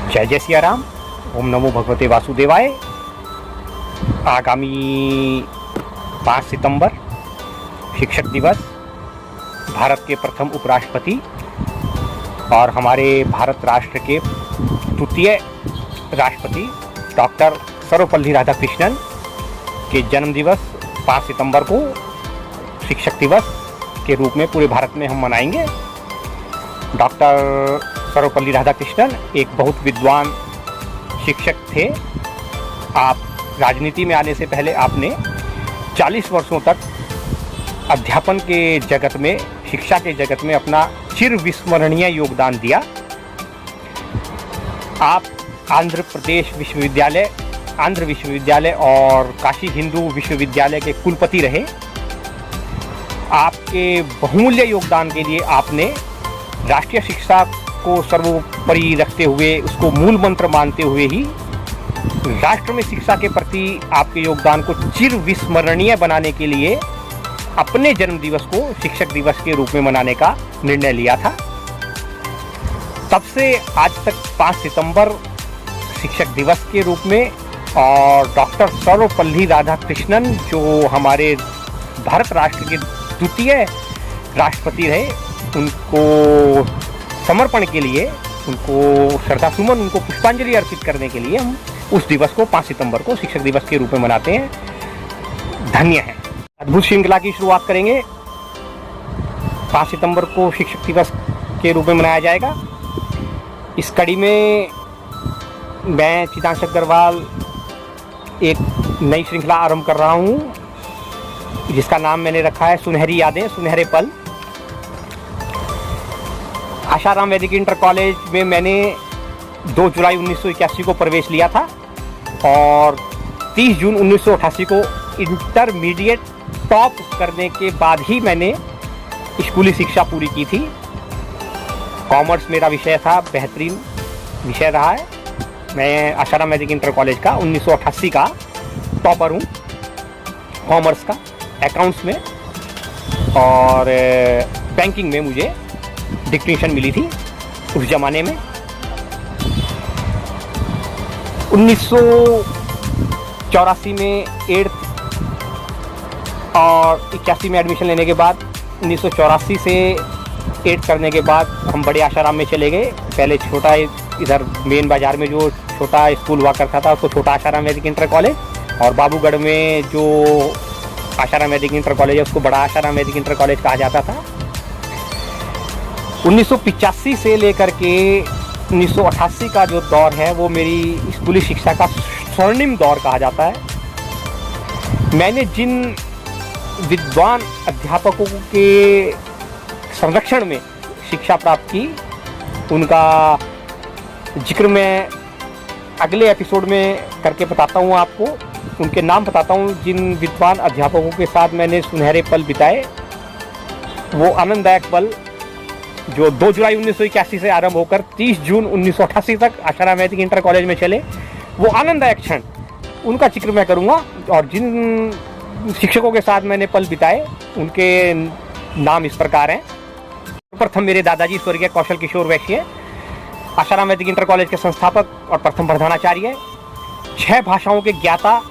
जय जय सिया राम। ओम नमो भगवते वासुदेवाय। आगामी 5 सितंबर शिक्षक दिवस, भारत के प्रथम उपराष्ट्रपति और हमारे भारत राष्ट्र के द्वितीय राष्ट्रपति डॉक्टर सर्वपल्ली राधाकृष्णन के जन्म दिवस 5 सितंबर को शिक्षक दिवस के रूप में पूरे भारत में हम मनाएंगे। डॉक्टर सर्वपल्ली राधाकृष्णन एक बहुत विद्वान शिक्षक थे। आप राजनीति में आने से पहले आपने 40 वर्षों तक अध्यापन के जगत में, शिक्षा के जगत में अपना चिर विस्मरणीय योगदान दिया। आप आंध्र विश्वविद्यालय और काशी हिंदू विश्वविद्यालय के कुलपति रहे। आपके बहुमूल्य योगदान के लिए आपने राष्ट्रीय शिक्षा को सर्वोपरि रखते हुए, उसको मूल मंत्र मानते हुए ही राष्ट्र में शिक्षा के प्रति आपके योगदान को चिर विस्मरणीय बनाने के लिए अपने जन्म दिवस को शिक्षक दिवस के रूप में मनाने का निर्णय लिया था। तब से आज तक 5 सितंबर शिक्षक दिवस के रूप में, और डॉक्टर सर्वपल्ली राधाकृष्णन जो हमारे भारत राष्ट्र के द्वितीय राष्ट्रपति रहे, उनको समर्पण के लिए, उनको श्रद्धासुमन, उनको पुष्पांजलि अर्पित करने के लिए हम उस दिवस को 5 सितंबर को शिक्षक दिवस के रूप में मनाते हैं। धन्य है। अद्भुत श्रृंखला की शुरुआत करेंगे। 5 सितंबर को शिक्षक दिवस के रूप में मनाया जाएगा। इस कड़ी में मैं चितांश अग्रवाल एक नई श्रृंखला आरंभ कर रहा हूँ, जिसका नाम मैंने रखा है सुनहरी यादें, सुनहरे पल। आशाराम वैदिक इंटर कॉलेज में मैंने 2 जुलाई 1981 को प्रवेश लिया था और 30 जून 1988 को इंटरमीडिएट टॉप करने के बाद ही मैंने स्कूली शिक्षा पूरी की थी। कॉमर्स मेरा विषय था, बेहतरीन विषय रहा है। मैं आशाराम वैदिक इंटर कॉलेज का 1988 का टॉपर हूँ, कॉमर्स का, अकाउंट्स में, और बैंकिंग में मुझे डिस्टिंक्शन मिली थी उस ज़माने में। 1984 में 8th और 81 में एडमिशन लेने के बाद 1984 से 8th करने के बाद हम बड़े आशाराम में चले गए। पहले छोटा, इधर मेन बाज़ार में जो छोटा स्कूल हुआ करता था उसको छोटा आशाराम वैदिक इंटर कॉलेज, और बाबूगढ़ में जो आशाराम वैदिक इंटर कॉलेज है उसको बड़ा आशाराम वैदिक इंटर कॉलेज कहा जाता था। 1985 से लेकर के 1988 का जो दौर है वो मेरी स्कूली शिक्षा का स्वर्णिम दौर कहा जाता है। मैंने जिन विद्वान अध्यापकों के संरक्षण में शिक्षा प्राप्त की, उनका जिक्र मैं अगले एपिसोड में करके बताता हूँ आपको। उनके नाम बताता हूँ जिन विद्वान अध्यापकों के साथ मैंने सुनहरे पल बिताए। वो आनंददायक पल जो 2 जुलाई 1981 से आरंभ होकर 30 जून 1988 तक आशाराम वैदिक इंटर कॉलेज में चले, वो आनंददायक क्षण, उनका जिक्र मैं करूँगा। और जिन शिक्षकों के साथ मैंने पल बिताए उनके नाम इस प्रकार हैं। प्रथम मेरे दादाजी स्वर्गीय कौशल किशोर वैश्य, आशाराम वैदिक इंटर कॉलेज के संस्थापक और प्रथम प्रधानाचार्य, 6 भाषाओं के ज्ञाता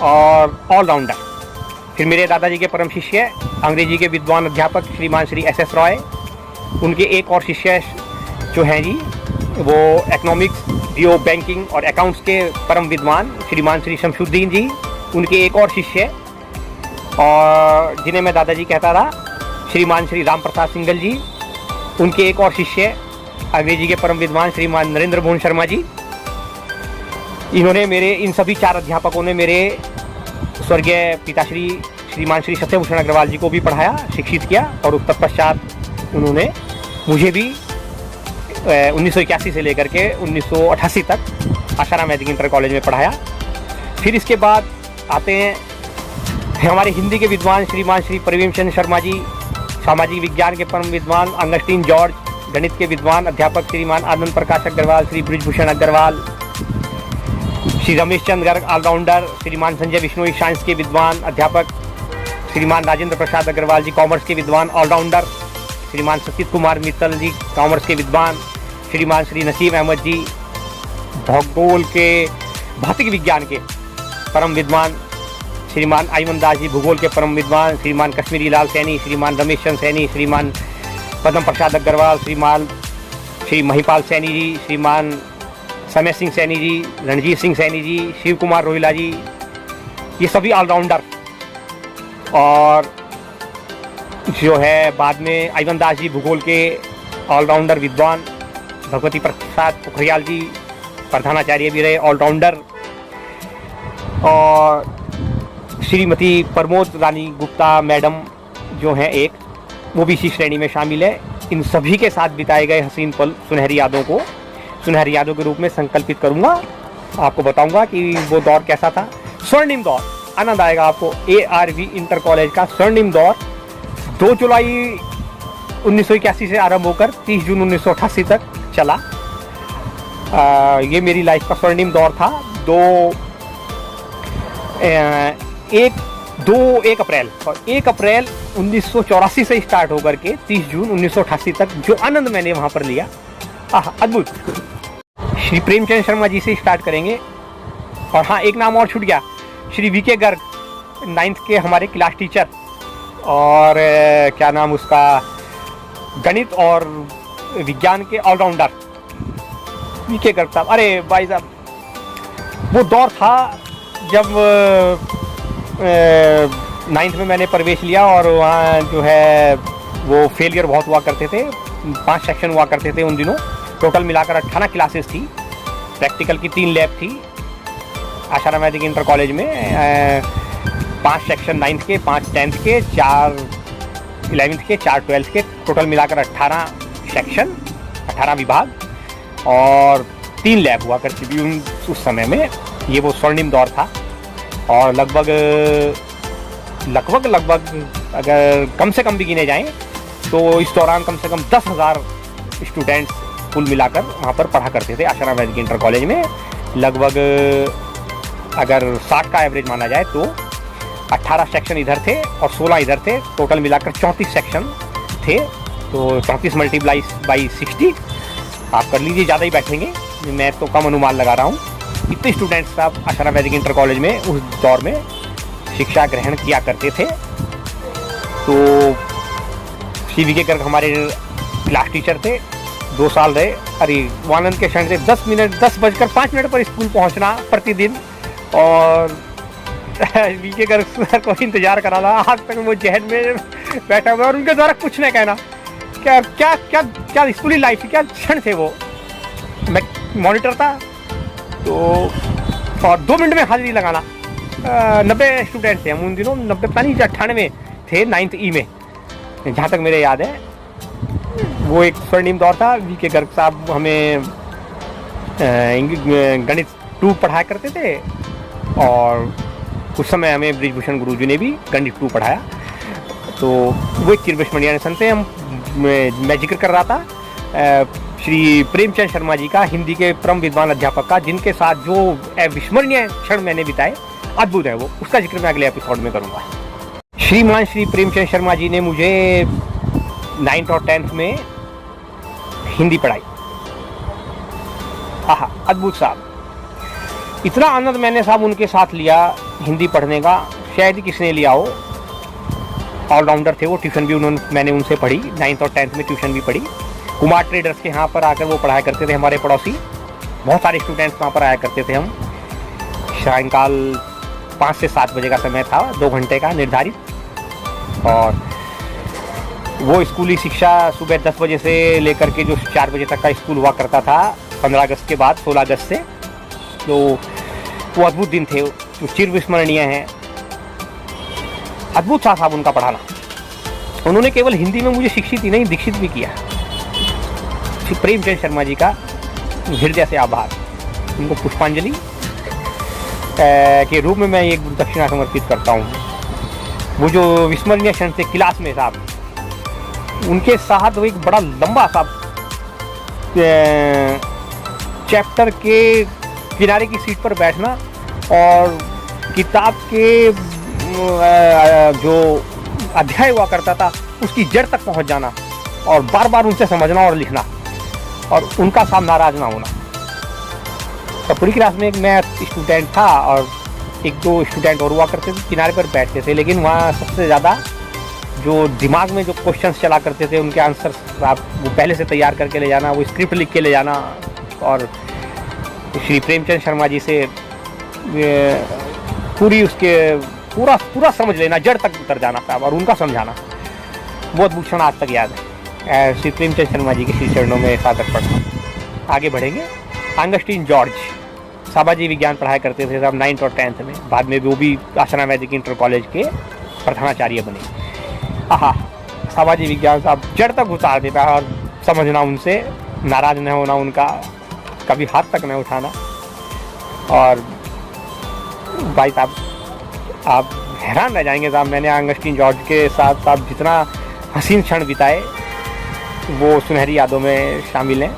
और ऑलराउंडर। फिर मेरे दादाजी के परम शिष्य, अंग्रेजी के विद्वान अध्यापक श्रीमान श्री SS रॉय। उनके एक और शिष्य जो हैं जी, वो इकोनॉमिक्स, जियो बैंकिंग और अकाउंट्स के परम विद्वान श्रीमान श्री शमशुद्दीन जी। उनके एक और शिष्य, और जिन्हें मैं दादाजी कहता था, श्रीमान श्री राम प्रसाद सिंघल जी। उनके एक और शिष्य, अंग्रेजी के परम विद्वान श्रीमान नरेंद्र मोहन शर्मा जी। इन सभी 4 अध्यापकों ने मेरे स्वर्गीय पिताश्री श्रीमान श्री सत्यभूषण अग्रवाल जी को भी पढ़ाया, शिक्षित किया, और उस तत्पश्चात उन्होंने मुझे भी 1981 से लेकर के 1988 तक आशाराम वैदिक इंटर कॉलेज में पढ़ाया। फिर इसके बाद आते हैं हमारे हिंदी के विद्वान श्रीमान श्री प्रवीण चंद्र शर्मा जी, सामाजिक विज्ञान के परम विद्वान अगस्टीन जॉर्ज, गणित के विद्वान अध्यापक श्रीमान आनंद प्रकाश अग्रवाल, श्री ब्रिजभूषण अग्रवाल, श्री रमेश चंद्र गर्ग ऑलराउंडर, श्रीमान संजय बिश्नोई साइंस के विद्वान अध्यापक, श्रीमान राजेंद्र प्रसाद अग्रवाल जी कॉमर्स के विद्वान ऑलराउंडर, श्रीमान सतीश कुमार मित्तल जी कॉमर्स के विद्वान, श्रीमान श्री नसीम अहमद जी भूगोल के, भौतिक विज्ञान के परम विद्वान श्रीमान आईमन दास जी, भूगोल के परम विद्वान श्रीमान कश्मीरी लाल सैनी, श्रीमान रमेश चंद्र सैनी, श्रीमान पद्म प्रसाद अग्रवाल, श्री महिपाल सैनी जी, श्रीमान समय सिंह सैनी जी, रणजीत सिंह सैनी जी, शिव कुमार रोहिला जी, ये सभी ऑलराउंडर। और जो है बाद में आईमन दास जी भूगोल के ऑलराउंडर विद्वान, भगवती प्रसाद पोखरियाल जी प्रधानाचार्य भी रहे ऑलराउंडर, और श्रीमती प्रमोद रानी गुप्ता मैडम जो हैं एक, वो भी इसी श्रेणी में शामिल है। इन सभी के साथ बिताए गए हसीन पल सुनहरी यादों को सुनहरी यादों के रूप में संकल्पित करूंगा। आपको बताऊंगा कि वो दौर कैसा था। स्वर्णिम दौर, आनंद आएगा आपको। ARV इंटर कॉलेज का स्वर्णिम दौर 2 जुलाई 1981 से आरंभ होकर 30 जून 1988 तक चला। ये मेरी लाइफ का स्वर्णिम दौर था। 1 अप्रैल 1984 से स्टार्ट होकर के 30 जून 1988 तक जो आनंद मैंने वहाँ पर लिया, अद्भुत। श्री प्रेमचंद शर्मा जी से स्टार्ट करेंगे। और हाँ, एक नाम और छूट गया, श्री VK गर्ग 9th के हमारे क्लास टीचर, और क्या नाम उसका, गणित और विज्ञान के ऑलराउंडर VK गर्ग साहब। अरे भाई साहब, वो दौर था जब 9th में मैंने प्रवेश लिया, और वहाँ जो है वो फेलियर बहुत हुआ करते थे। 5 सेक्शन हुआ करते थे उन दिनों। टोटल मिलाकर 18 क्लासेस थी। प्रैक्टिकल की 3 लैब थी आशाराम वैदिक इंटर कॉलेज में। 5 सेक्शन 9th के, 5 10th के, 4 11th के, 4 12th के, टोटल मिलाकर 18 सेक्शन, 18 विभाग, और 3 लैब हुआ करती थी उस समय में। ये वो स्वर्णिम दौर था। और लगभग अगर कम से कम भी गिने जाएं तो इस दौरान कम से कम 10,000 स्टूडेंट्स कुल मिलाकर वहाँ पर पढ़ा करते थे आशाराम वैदिक इंटर कॉलेज में। लगभग अगर 60 का एवरेज माना जाए तो 18 सेक्शन इधर थे और 16 इधर थे। टोटल मिलाकर 34 सेक्शन थे। तो 34 मल्टीप्लाई बाई 60 आप कर लीजिए, ज़्यादा ही बैठेंगे, मैं तो कम अनुमान लगा रहा हूँ। इतने स्टूडेंट्स आप आशाराम वैदिक इंटर कॉलेज में उस दौर में शिक्षा ग्रहण किया करते थे। तो श्री VK गर्ग हमारे क्लास टीचर थे, 2 साल रहे। अरे आनंद के क्षण से 10 बजकर 5 मिनट पर स्कूल पहुंचना प्रतिदिन, और VK गर्ग सर को इंतजार कराना। आज तक वो जहन में बैठा हुआ, और उनके द्वारा कुछ नहीं कहना। क्या क्या क्या क्या स्कूली लाइफ, क्या क्षण थे वो। मैं मॉनिटर था तो, और 2 मिनट में हाजिरी लगाना। 90 स्टूडेंट थे हम उन दिनों, 90 पता नहीं 98 थे 9th E में, जहाँ तक मेरे याद है। वो एक स्वर्णिम दौर था। VK गर्ग साहब हमें गणित 2 पढ़ाया करते थे, और उस समय हमें ब्रिजभूषण गुरुजी ने भी गणित 2 पढ़ाया। तो वो एक चिरविस्मरणीय क्षण थे। मैं जिक्र कर रहा था श्री प्रेमचंद शर्मा जी का, हिंदी के परम विद्वान अध्यापक का, जिनके साथ जो अविस्मरणीय क्षण मैंने बिताए, अद्भुत है वो। उसका जिक्र मैं अगले एपिसोड में करूँगा। श्रीमान श्री प्रेमचंद शर्मा जी ने मुझे 9th और 10th में हिंदी पढ़ाई। अद्भुत साहब। इतना आनंद मैंने साहब उनके साथ लिया हिंदी पढ़ने का, शायद ही किसने लिया हो। ऑलराउंडर थे वो। ट्यूशन भी मैंने उनसे पढ़ी। 9th और 10th में ट्यूशन भी पढ़ी। कुमार ट्रेडर्स के यहाँ पर आकर वो पढ़ाया करते थे, हमारे पड़ोसी। बहुत सारे स्टूडेंट्स वहाँ पर आया करते थे हम। सायंकाल 5 से 7 बजे का समय था, 2 घंटे का निर्धारित। और वो स्कूली शिक्षा सुबह 10 बजे से लेकर के जो 4 बजे तक का स्कूल हुआ करता था 15 अगस्त के बाद 16 अगस्त से। तो वो अद्भुत दिन थे, जो चिरविस्मरणीय हैं। अद्भुत था साहब उनका पढ़ाना। उन्होंने केवल हिंदी में मुझे शिक्षित ही नहीं, दीक्षित भी किया। श्री प्रेमचंद शर्मा जी का हृदय से आभार। उनको पुष्पांजलि के रूप में मैं एक दक्षिणा समर्पित करता हूँ। वो जो विस्मरणीय क्षण थे क्लास में साहब, उनके साथ वो एक बड़ा लंबा सा चैप्टर के किनारे की सीट पर बैठना और किताब के जो अध्याय हुआ करता था उसकी जड़ तक पहुंच जाना और बार बार उनसे समझना और लिखना, और उनका साथ नाराज ना होना। और पूरी क्लास में एक मैथ स्टूडेंट था और एक दो स्टूडेंट और हुआ करते थे, किनारे पर बैठते थे। लेकिन वहाँ सबसे ज़्यादा जो दिमाग में जो क्वेश्चंस चला करते थे उनके आंसर्स आप वो पहले से तैयार करके ले जाना, वो स्क्रिप्ट लिख के ले जाना और श्री प्रेमचंद शर्मा जी से पूरी उसके पूरा समझ लेना, जड़ तक उतर जाना साहब और उनका समझाना, बहुत भूषण आज तक याद है। श्री प्रेमचंद शर्मा जी के श्री चरणों में सादर पढ़ना। आगे बढ़ेंगे। ऑगस्टीन जॉर्ज सामाजिक विज्ञान पढ़ाया करते थे साहब 9th और 10th में। बाद में वो भी आसना वैदिक इंटर कॉलेज के प्रधानाचार्य बने। सामाजिक विज्ञान साहब जड़ तक उतार देता है और समझना, उनसे नाराज न होना, उनका कभी हाथ तक न उठाना। और भाई साहब आप हैरान रह जाएंगे साहब, मैंने ऑगस्टीन जॉर्ज के साथ साहब जितना हसीन क्षण बिताए वो सुनहरी यादों में शामिल हैं।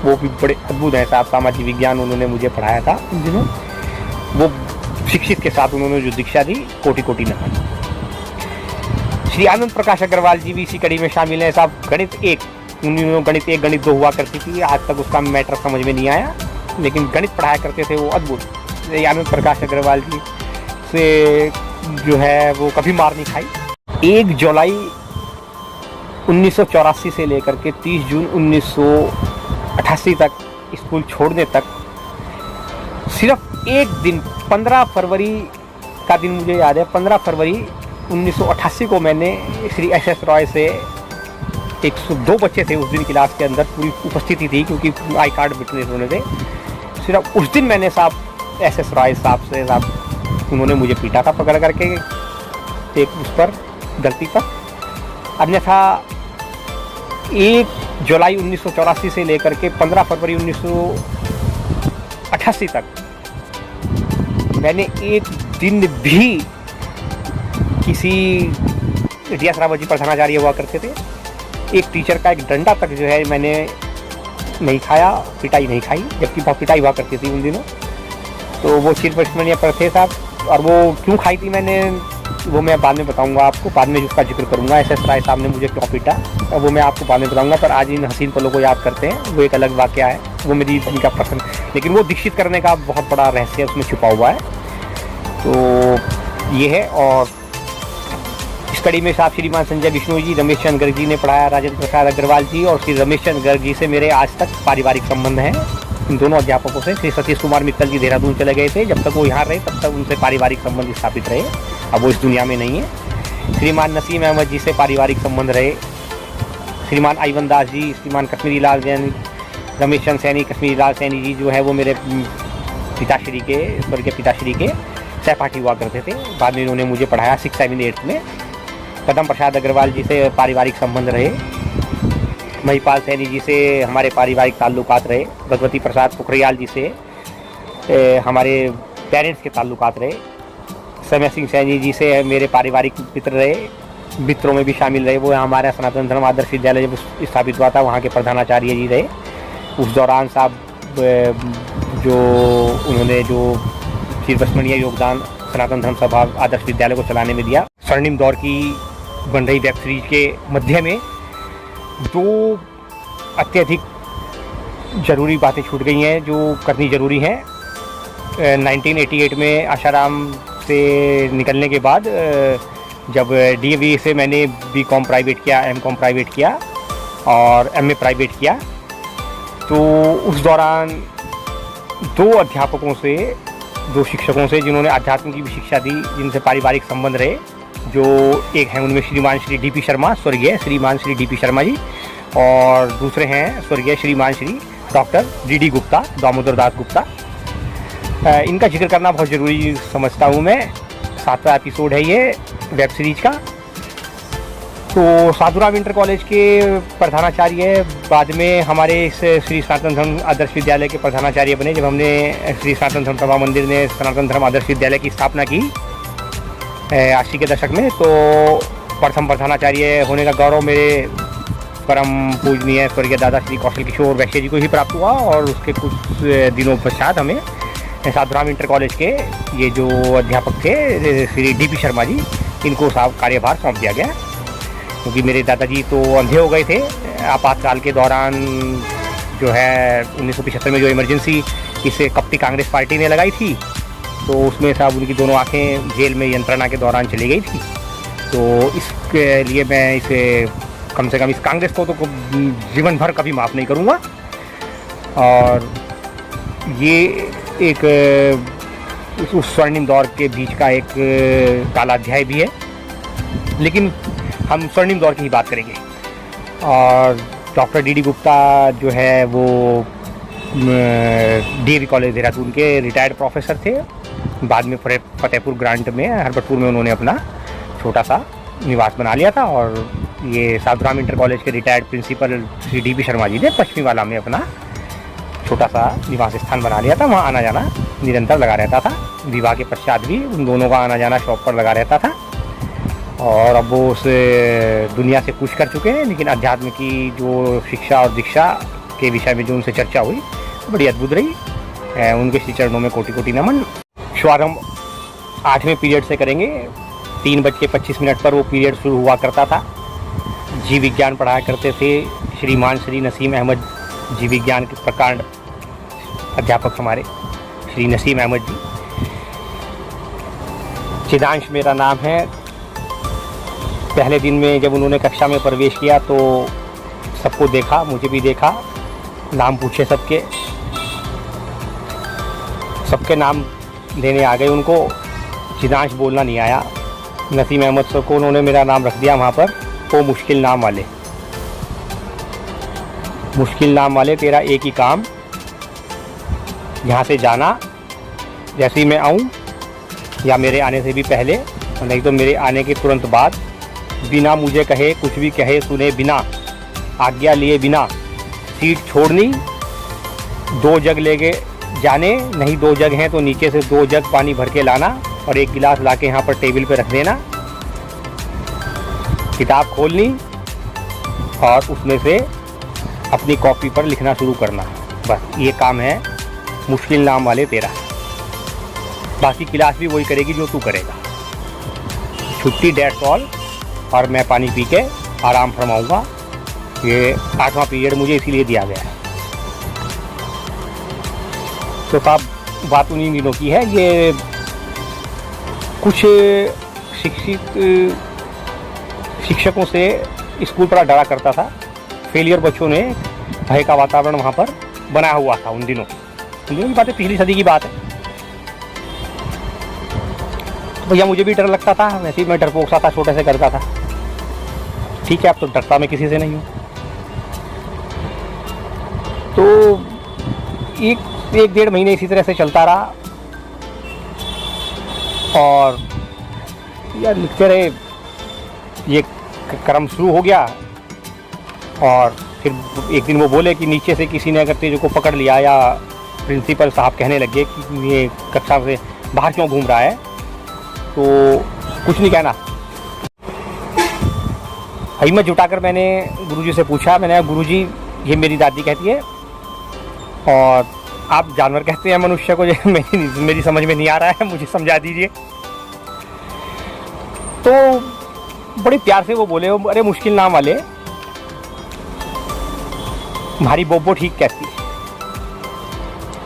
वो भी बड़े अद्भुत हैं साहब। सामाजिक विज्ञान उन्होंने मुझे पढ़ाया था उन दिनों। वो शिक्षित के साथ उन्होंने जो दीक्षा दी, कोटि कोटि नमन। श्री आनंद प्रकाश अग्रवाल जी भी इसी कड़ी में शामिल हैं साहब। गणित 1 गणित 1 गणित 2 हुआ करती थी, आज तक उसका मैटर समझ में नहीं आया, लेकिन गणित पढ़ाया करते थे वो अद्भुत। श्री आनंद प्रकाश अग्रवाल जी से जो है वो कभी मार नहीं खाई। 1 जुलाई 1984 से लेकर के 30 जून 1988 तक स्कूल छोड़ने तक सिर्फ एक दिन 15 फरवरी का दिन मुझे याद है। 15 फरवरी 1988 को मैंने श्री एस रॉय से 102 बच्चे थे उस दिन क्लास के अंदर, पूरी उपस्थिति थी क्योंकि आई कार्ड विटनेस होने थे। सिर्फ उस दिन मैंने साहब एस रॉय साहब से साहब उन्होंने मुझे पीटा था पकड़ करके एक उस पर गलती पर। अन्यथा 1 जुलाई 1984 से लेकर के 15 फरवरी 1988 तक मैंने एक दिन भी किसी डी.एस. रावत जी प्रधानाचार्य हुआ करते थे, एक टीचर का एक डंडा तक जो है मैंने नहीं खाया, पिटाई नहीं खाई, जबकि बहुत पिटाई हुआ करती थी उन दिनों। तो वो चिरस्मरणीय पर थे साहब। और वो क्यों खाई थी मैंने, वो मैं बाद में बताऊंगा आपको, बाद में उसका जिक्र करूंगा। एस राय साहब ने मुझे क्यों पीटा और वो मैं आपको बाद में बताऊंगा। पर आज इन हसीन पलों को याद करते हैं, वो एक अलग वाकया है, वो मेरी उनका पसंद। लेकिन वो दीक्षित करने का बहुत बड़ा रहस्य उसमें छुपा हुआ है। तो ये है। और इस कड़ी में साहब श्रीमान संजय विष्णु जी, रमेश चंद्र गर्ग जी ने पढ़ाया, राजेंद्र प्रसाद अग्रवाल जी और श्री रमेश चंद्र गर्ग जी से मेरे आज तक पारिवारिक संबंध हैं। इन दोनों अध्यापकों से। श्री सतीश कुमार मित्तल जी देहरादून चले गए थे, जब तक वो यहाँ रहे तब तक उनसे पारिवारिक संबंध स्थापित रहे, अब वो इस दुनिया में नहीं है। श्रीमान नसीम अहमद जी से पारिवारिक संबंध रहे। श्रीमान आईवन दास जी, श्रीमान कश्मीरी लाल सैनी, रमेश चंद्र सैनी, कश्मीरी लाल सैनी जी जो है वो मेरे पिताश्री के, स्वर्गीय पिताश्री के सहपाठी हुआ करते थे। बाद में उन्होंने मुझे पढ़ाया 6, 7, 8 में। पद्म प्रसाद अग्रवाल जी से पारिवारिक संबंध रहे। महिपाल सैनी जी से हमारे पारिवारिक ताल्लुकात रहे। भगवती प्रसाद पोखरियाल जी से हमारे पेरेंट्स के ताल्लुकात रहे। समय सिंह सैनी जी से मेरे पारिवारिक मित्र रहे, मित्रों में भी शामिल रहे। वो हमारा सनातन धर्म आदर्श विद्यालय जब स्थापित हुआ था वहाँ के प्रधानाचार्य जी रहे। उस दौरान साहब जो उन्होंने जो चिरस्मरणीय योगदान सनातन धर्म सभा आदर्श विद्यालय को चलाने में दिया। स्वर्णिम दौर की बन रही वेब सीरीज के मध्य में 2 अत्यधिक ज़रूरी बातें छूट गई हैं जो करनी ज़रूरी हैं। 1988 में आशाराम से निकलने के बाद जब DAV से मैंने B.Com प्राइवेट किया, M.Com प्राइवेट किया और MA प्राइवेट किया, तो उस दौरान 2 अध्यापकों से, 2 शिक्षकों से जिन्होंने अध्यात्म की भी शिक्षा दी, जिनसे पारिवारिक संबंध रहे, जो एक हैं उनमें श्रीमान श्री D.P. शर्मा, स्वर्गीय श्रीमान श्री D.P. शर्मा जी, और दूसरे हैं स्वर्गीय श्रीमान श्री डॉक्टर D.D. गुप्ता, दामोदर दास गुप्ता। इनका जिक्र करना बहुत ज़रूरी समझता हूँ मैं। 7वां एपिसोड है ये वेब सीरीज का। तो साधुराम इंटर कॉलेज के प्रधानाचार्य बाद में हमारे इस श्री सनातन धर्म आदर्श विद्यालय के प्रधानाचार्य बने। जब हमने श्री सनातन धर्म सभा मंदिर ने सनातन धर्म आदर्श विद्यालय की स्थापना की 80 के दशक में, तो प्रथम प्रधानाचार्य होने का गौरव मेरे परम पूजनीय स्वर्गीय दादा श्री कौशल किशोर वैश्य जी को ही प्राप्त हुआ। और उसके कुछ दिनों पश्चात हमें साधुराम इंटर कॉलेज के ये जो अध्यापक थे श्री D.P. शर्मा जी, इनको साहब कार्यभार सौंप दिया गया, क्योंकि मेरे दादाजी तो अंधे हो गए थे। आपातकाल के दौरान जो है 1975 में जो इमरजेंसी इसे कप्टी कांग्रेस पार्टी ने लगाई थी, तो उसमें साहब उनकी दोनों आंखें जेल में यंत्रणा के दौरान चली गई थी। तो इसके लिए मैं इसे कम से कम इस कांग्रेस को तो जीवन भर कभी माफ़ नहीं करूँगा। और ये एक उस स्वर्णिम दौर के बीच का एक काला अध्याय भी है, लेकिन हम स्वर्णिम दौर की ही बात करेंगे। और डॉक्टर डी गुप्ता जो है वो DAV कॉलेज देहरादून के रिटायर्ड प्रोफेसर थे। बाद में फतेहपुर ग्रांट में हरबटपुर में उन्होंने अपना छोटा सा निवास बना लिया था। और ये साधुराम इंटर कॉलेज के retired principal Shri DP Sharma ji ने पश्चिमी वाला में अपना छोटा सा निवास स्थान बना लिया था। वहाँ आना जाना निरंतर लगा रहता था। विवाह के पश्चात भी उन दोनों का आना जाना शॉप पर लगा रहता था। और अब वो उस दुनिया से कूच कर चुके हैं, लेकिन अध्यात्म की जो शिक्षा और दीक्षा के विषय में जो उनसे चर्चा हुई बड़ी अद्भुत रही। उनके श्री चरणों में कोटि कोटि नमन। शुभारंभ 8वें पीरियड से करेंगे। 3:25 पर वो पीरियड शुरू हुआ करता था। जीव विज्ञान पढ़ाया करते थे श्रीमान श्री नसीम अहमद, जीव विज्ञान के प्रकांड अध्यापक हमारे श्री नसीम अहमद जी। चिदांश मेरा नाम है। पहले दिन में जब उन्होंने कक्षा में प्रवेश किया तो सबको देखा, मुझे भी देखा, नाम पूछे सबके नाम लेने आ गए उनको। चिदांश बोलना नहीं आया। नसीम अहमद सर को उन्होंने मेरा नाम रख दिया वहाँ पर, वो मुश्किल नाम वाले। मुश्किल नाम वाले, तेरा एक ही काम, यहाँ से जाना जैसे ही मैं आऊँ या मेरे आने से भी पहले, नहीं तो मेरे आने के तुरंत बाद, बिना मुझे कहे कुछ भी कहे सुने बिना, आज्ञा लिए बिना सीट छोड़नी, 2 जग लेके जाने, नहीं 2 जग हैं तो नीचे से 2 जग पानी भर के लाना और 1 गिलास लाके यहाँ पर टेबल पे रख देना। किताब खोलनी और उसमें से अपनी कॉपी पर लिखना शुरू करना। बस ये काम है मुश्किल नाम वाले तेरा। बाकी क्लास भी वही करेगी जो तू करेगा। छुट्टी डेट्स ऑल। और मैं पानी पी के आराम फरमाऊँगा। ये 8वां पीरियड मुझे इसीलिए दिया गया है। तो साहब बात उन्हीं दिनों की है। ये कुछ शिक्षकों से स्कूल बड़ा डरा करता था। फेलियर बच्चों ने भय का वातावरण वहाँ पर बनाया हुआ था उन दिनों की बात है, पिछली सदी की बात है। तो भैया मुझे भी डर लगता था, वैसे ही मैं डरपोक सा था, छोटे से करता था। ठीक है, अब तो डरता मैं किसी से नहीं हूँ। तो एक 1.5 महीने इसी तरह से चलता रहा और यार लिखते रहे। ये क्रम शुरू हो गया और फिर एक दिन वो बोले कि नीचे से किसी ने अगर तेजो को पकड़ लिया, या प्रिंसिपल साहब कहने लगे कि ये कक्षा से बाहर क्यों घूम रहा है, तो कुछ नहीं कहना। हिम्मत जुटाकर मैंने गुरुजी से पूछा। मैंने कहा गुरुजी ये मेरी दादी कहती है और आप जानवर कहते हैं मनुष्य को, जो मेरी समझ में नहीं आ रहा है, मुझे समझा दीजिए। तो बड़े प्यार से वो बोले, अरे मुश्किल नाम वाले, हमारी बोबो ठीक कहती है।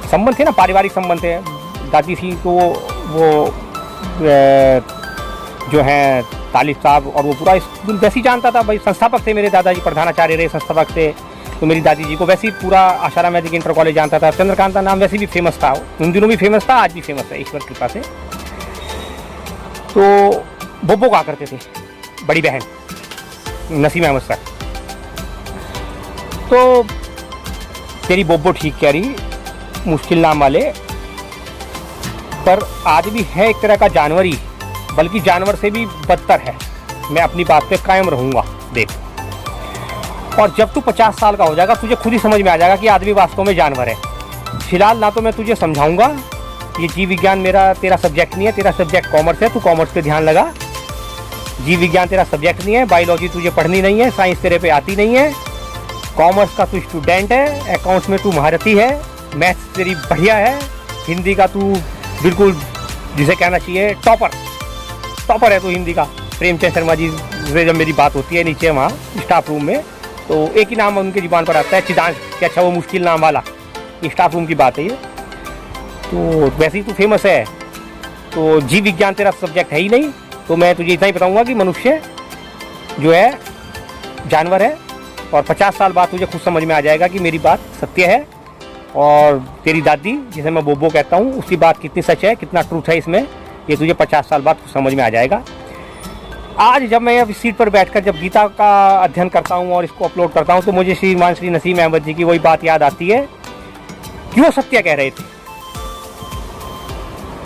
संबंध थे ना, पारिवारिक संबंध थे। दादी थी तो वो जो है तालिब साहब, और वो पूरा स्कूल वैसे ही जानता था। भाई संस्थापक थे मेरे दादाजी, प्रधानाचार्य रहे, संस्थापक थे। तो मेरी दादी जी को वैसे ही पूरा आशाराम वैदिक इंटर कॉलेज जानता था। चंद्रकांत का नाम वैसे भी फेमस था, उन दिनों भी फेमस था, आज भी फेमस है ईश्वर कृपा से। तो बोबो कहा करते थे, बड़ी बहन नसीम अहमद सर। तो तेरी बोबो ठीक कह रही, मुश्किल नाम वाले, पर आदमी है एक तरह का जानवर ही, बल्कि जानवर से भी बदतर है। मैं अपनी बात पे कायम रहूँगा, देख। और जब तू 50 साल का हो जाएगा तुझे खुद ही समझ में आ जाएगा कि आदमी वास्तव में जानवर है। फिलहाल ना तो मैं तुझे समझाऊंगा, ये जीव विज्ञान तेरा सब्जेक्ट नहीं है। तेरा सब्जेक्ट कॉमर्स है, तू कॉमर्स पे ध्यान लगा। जीव विज्ञान तेरा सब्जेक्ट नहीं है, बायोलॉजी तुझे पढ़नी नहीं है, साइंस तेरे पे आती नहीं है। कॉमर्स का तू स्टूडेंट है, अकाउंट्स में तू महारथी है, मैथ्स तेरी बढ़िया है, हिंदी का तू बिल्कुल जिसे कहना चाहिए टॉपर है तू हिंदी का। प्रेमचंद शर्मा जी से जब मेरी बात होती है नीचे वहाँ स्टाफ रूम में, तो एक ही नाम उनके जुबान पर आता है, चिदांश, कि अच्छा वो मुश्किल नाम वाला। ये स्टाफ रूम की बात है ये। तो वैसे ही तू फेमस है, तो जीव विज्ञान तेरा सब्जेक्ट है ही नहीं, तो मैं तुझे इतना ही बताऊंगा कि मनुष्य जो है जानवर है, और 50 साल बाद तुझे खुद समझ में आ जाएगा कि मेरी बात सत्य है, और तेरी दादी जिसे मैं बोबो कहता हूँ उसकी बात कितनी सच है, कितना ट्रूथ है इसमें, ये तुझे 50 साल बाद खुद समझ में आ जाएगा। आज जब मैं अब इस सीट पर बैठकर जब गीता का अध्ययन करता हूँ और इसको अपलोड करता हूँ, तो मुझे श्रीमान श्री नसीम अहमद जी की वही बात याद आती है कि वो सत्य कह रहे थे,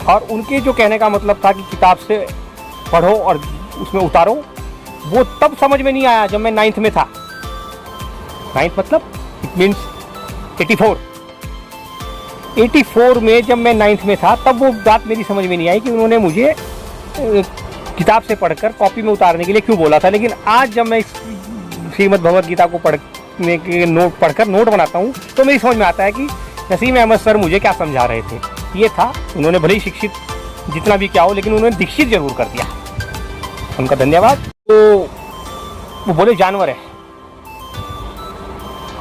और उनके जो कहने का मतलब था कि किताब से पढ़ो और उसमें उतारो, वो तब समझ में नहीं आया जब मैं 9th में था। 9th मतलब इट मीन्स 84 में जब मैं 9th में था, तब वो बात मेरी समझ में नहीं आई कि उन्होंने मुझे किताब से पढ़कर कॉपी में उतारने के लिए क्यों बोला था। लेकिन आज जब मैं श्रीमद् भगवद गीता को पढ़ने के पढ़कर नोट बनाता हूँ, तो मेरी समझ में आता है कि नसीम अहमद सर मुझे क्या समझा रहे थे। ये था, उन्होंने भले ही शिक्षित जितना भी क्या हो, लेकिन उन्होंने दीक्षित जरूर कर दिया, उनका धन्यवाद। तो वो बोले जानवर है,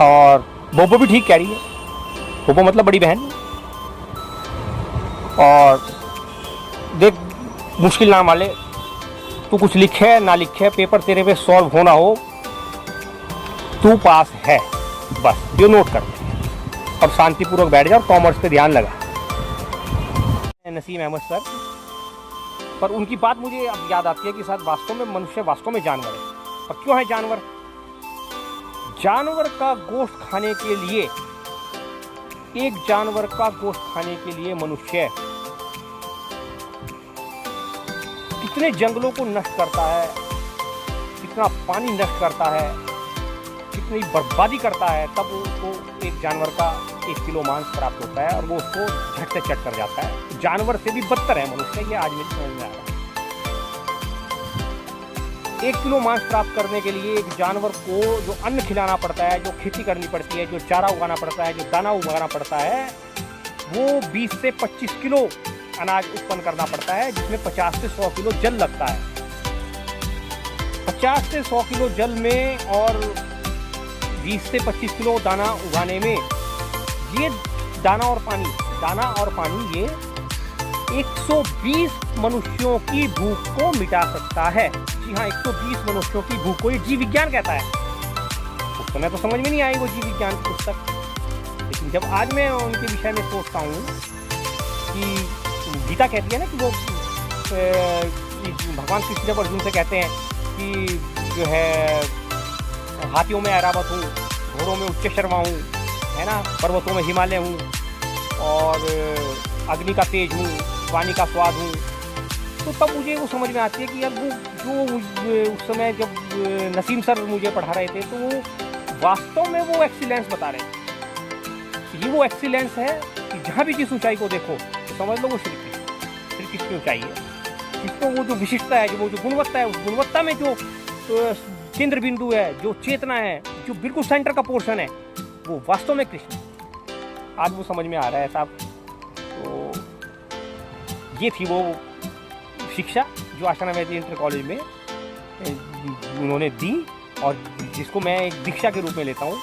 और बोबो भी ठीक कह रही है, बोबो मतलब बड़ी बहन। और देख मुश्किल नाम वाले, तू कुछ लिखे ना लिखे, पेपर तेरे पे सॉल्व होना हो, तू पास है, बस ये नोट कर और शांतिपूर्वक बैठ जा और कॉमर्स पे ध्यान लगा। नसीम अहमद सर, पर उनकी बात मुझे अब याद आती है कि शायद वास्तव में मनुष्य वास्तव में जानवर है। और क्यों है जानवर? जानवर का गोश्त खाने के लिए, एक जानवर का गोश्त खाने के लिए मनुष्य कितने जंगलों को नष्ट करता है, कितना पानी नष्ट करता है, कितनी बर्बादी करता है, तब उसको एक जानवर का 1 किलो मांस प्राप्त होता है, और वो उसको झट से चट कर जाता है। जानवर से भी बदतर है मनुष्य, ये आज मेरी समझ में आ रहा है। 1 किलो मांस प्राप्त करने के लिए एक जानवर को जो अन्न खिलाना पड़ता है, जो खेती करनी पड़ती है, जो चारा उगाना पड़ता है, जो दाना उगाना पड़ता है, वो 20 से 25 किलो अनाज उत्पन्न करना पड़ता है, जिसमें 50 से 100 किलो जल लगता है। 50 से 100 किलो जल में और 20 से 25 किलो दाना उगाने में, ये दाना और पानी ये 120 मनुष्यों की भूख को मिटा सकता है। जी हाँ, 120 मनुष्यों की भूख को ये जीव विज्ञान कहता है। उस समय तो समझ में नहीं आई वो जीव विज्ञान की पुस्तक, लेकिन जब आज मैं उनके विषय में सोचता हूँ कि गीता कहती है ना कि वो भगवान कृष्ण जब अर्जुन से कहते हैं कि जो है हाथियों में ऐरावत हूँ, घोड़ों में उच्च शर्मा हूँ, है ना, पर्वतों में हिमालय हूँ, और अग्नि का तेज हूँ, वाणी का स्वाद हूँ, तो तब मुझे वो समझ में आती है कि यार वो जो उस समय जब नसीम सर मुझे पढ़ा रहे थे, तो वो वास्तव में वो एक्सीलेंस बता रहे थे। ये वो एक्सीलेंस है कि जहाँ भी जिस ऊंचाई को देखो तो समझ लो वो श्री कृष्ण की ऊंचाई है। इसको वो जो विशिष्टता है, वो जो गुणवत्ता है, उस गुणवत्ता में जो केंद्र बिंदु है, जो चेतना है, जो बिल्कुल सेंटर का पोर्शन है, वो वास्तव में कृष्ण। आज वो समझ में आ रहा है साहब। तो ये थी वो शिक्षा जो आशाना मैत्री इंटर कॉलेज में उन्होंने दी, और जिसको मैं एक दीक्षा के रूप में लेता हूँ।